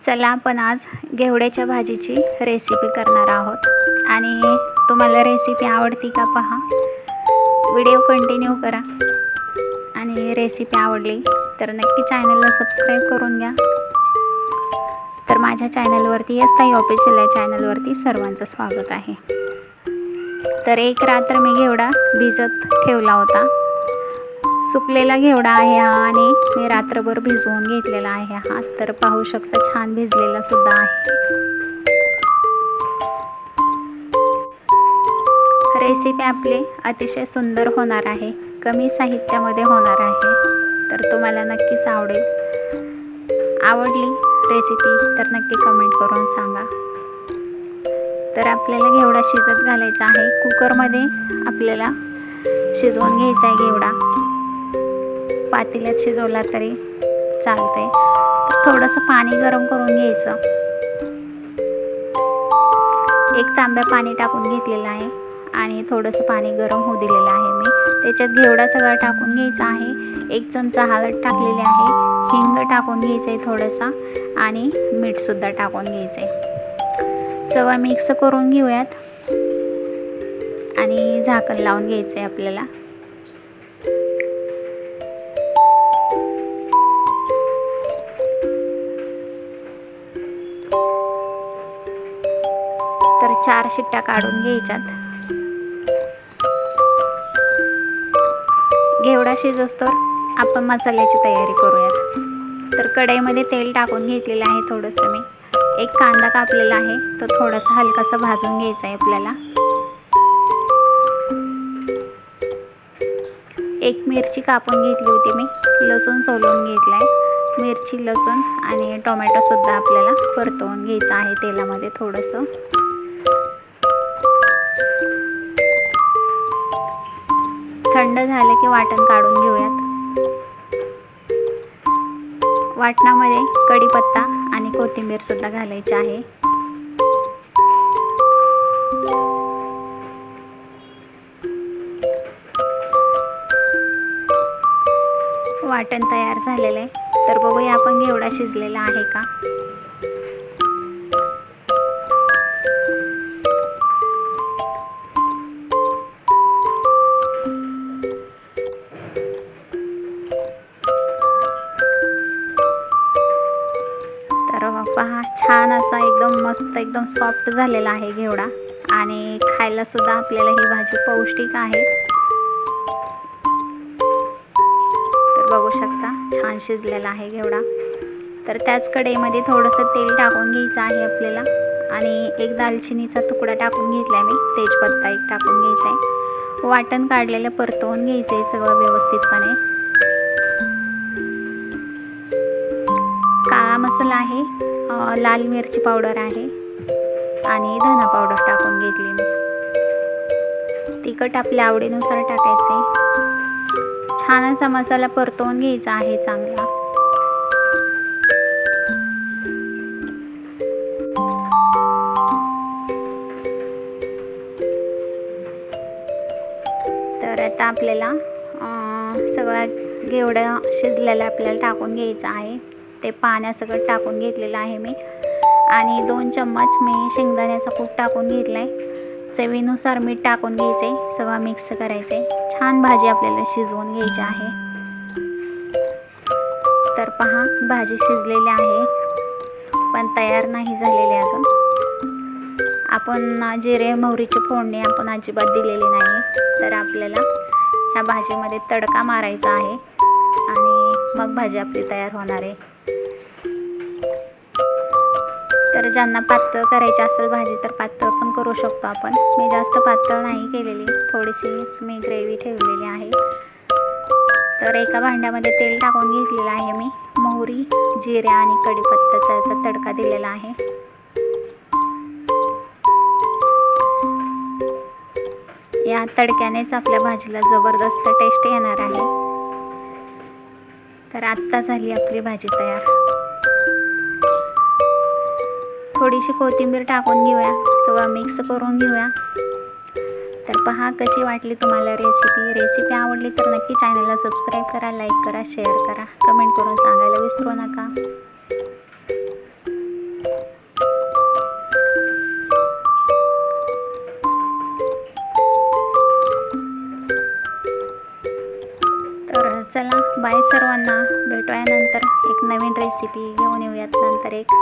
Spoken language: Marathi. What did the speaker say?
चला आपण आज घेवड्याच्या भाजीची रेसिपी करणार आहोत आणि तुम्हाला रेसिपी आवडती का पहा, व्हिडिओ कंटिन्यू करा आणि रेसिपी आवडली तर नक्की चॅनलला सबस्क्राईब करून घ्या। तर माझ्या चॅनलवरती ताई ऑफिशियल या चॅनलवरती सर्वांचं स्वागत आहे। तर एक रात्र मी घेवडा भिजत ठेवला होता। सुकलेला घेवडा आहे हा आणि मी रात्रभर भिजवून घेतलेला आहे हा। तर पाहू शकता छान भिजलेला सुद्धा आहे। रेसिपी आपली अतिशय सुंदर होणार आहे, कमी साहित्यामध्ये होणार आहे, तर तुम्हाला नक्कीच आवडेल। आवडली रेसिपी तर नक्की कमेंट करून सांगा। तर आपल्याला घेवडा शिजत घालायचा आहे। कुकरमध्ये आपल्याला शिजवून घ्यायचा आहे घेवडा, पातेल्यात शिजवला तरी चालतंय। थोडंसं पाणी गरम करून घ्यायचं, एक तांब्या पाणी टाकून घेतलेलं आहे आणि थोडंसं पाणी गरम होऊ दिलेलं आहे मी। त्याच्यात घेवडा सगळा टाकून घ्यायचा आहे। एक चमचा हळद टाकलेली आहे, हिंग टाकून घ्यायचं आहे थोडंसं आणि मीठसुद्धा टाकून घ्यायचं आहे। सगळं मिक्स करून घेऊयात आणि झाकण लावून घ्यायचं आहे आपल्याला। तर 4 शिट्ट्या काढून घ्यायच्यात। घेवडा शिजोस्तोवर आपण मसाल्याची तयारी करूयात। तर कढईमध्ये तेल टाकून घेतलेलं आहे थोडंसं मी। एक कांदा कापलेला आहे, तो थोडासा हलकासा भाजून घ्यायचा आहे आपल्याला। एक मिरची कापून घेतली होती मी, लसूण सोलून घेतलाय। मिरची, लसूण आणि टोमॅटो सुद्धा आपल्याला परतवून घ्यायचं आहे तेलामध्ये थोडंसं। थंड झाले की वाटण काढून घेऊयात। वाटणामध्ये कढीपत्ता आणि कोथिंबीर सुद्धा घालायची आहे। वाटण तयार झालेलं आहे, तर बघूया आपण घेवडा शिजलेला आहे का। पहा छान असा एकदम मस्त एकदम सॉफ्ट झालेला आहे घेवडा आणि खायला सुद्धा आपल्याला ही भाजी पौष्टिक आहे। तर बघू शकता छान शिजलेला आहे घेवडा। तर त्याच कढईमध्ये थोडंसं तेल टाकून घ्यायचं आहे आपल्याला आणि एक दालचिनीचा तुकडा टाकून घेतलाय मी, तेजपत्ता एक टाकून घ्यायचा आहे। वाटण काढलेलं परतवून घ्यायचं आहे सगळं व्यवस्थितपणे। काळा मसाला आहे, लाल मिरची पावडर आहे आणि धना पावडर टाकून घेतली मी। तिखट आपल्या आवडीनुसार टाकायचे। छान असा मसाला परतवून घ्यायचा आहे चांगला। तर आता आपल्याला सगळा घेवडा शिजलेला आपल्याला टाकून घ्यायचा आहे। ते पाण्यासकट टाकून घेतलेलं आहे मी आणि 2 चम्मच मी शेंगदाण्याचा कूट टाकून घेतलाय। चवीनुसार मीठ टाकून घ्यायचे, सगळं मिक्स करायचे। छान भाजी आपल्याला शिजवून घ्यायची आहे। तर पहा भाजी शिजलेली आहे पण तयार नाही झालेली अजून। आपण जिरे मोहरीची फोडणी आपण अजिबात दिलेली नाही, तर आपल्याला ह्या भाजीमध्ये तडका मारायचा आहे आणि मग भाजी आपली तयार होणार आहे। तर ज्यांना पातळ करायची असेल भाजी तर पातळ पण करू शकतो आपण। मी जास्त पातळ नाही केलेली, थोडीशीच मी ग्रेव्ही ठेवलेली आहे। तर एका भांड्यामध्ये तेल टाकून घेतलेलं आहे मी। मोहरी, जिरे आणि कढीपत्त्याचा तडका दिलेला आहे। या तडक्यानेच आपल्या भाजीला जबरदस्त टेस्ट येणार आहे। तर आत्ता झाली आपली भाजी तयार। थोडीशी कोथिंबीर टाकून घेऊया, सगळं मिक्स करून घेऊया। तर पहा कशी वाटली तुम्हाला रेसिपी आवडली तर नक्की चॅनलला सबस्क्राईब करा, लाईक करा, शेअर करा, कमेंट करून सांगायला विसरू नका। चला बाय सर्वांना, भेटूया नंतर एक नवीन रेसिपी घेऊन येऊयात नंतर एक.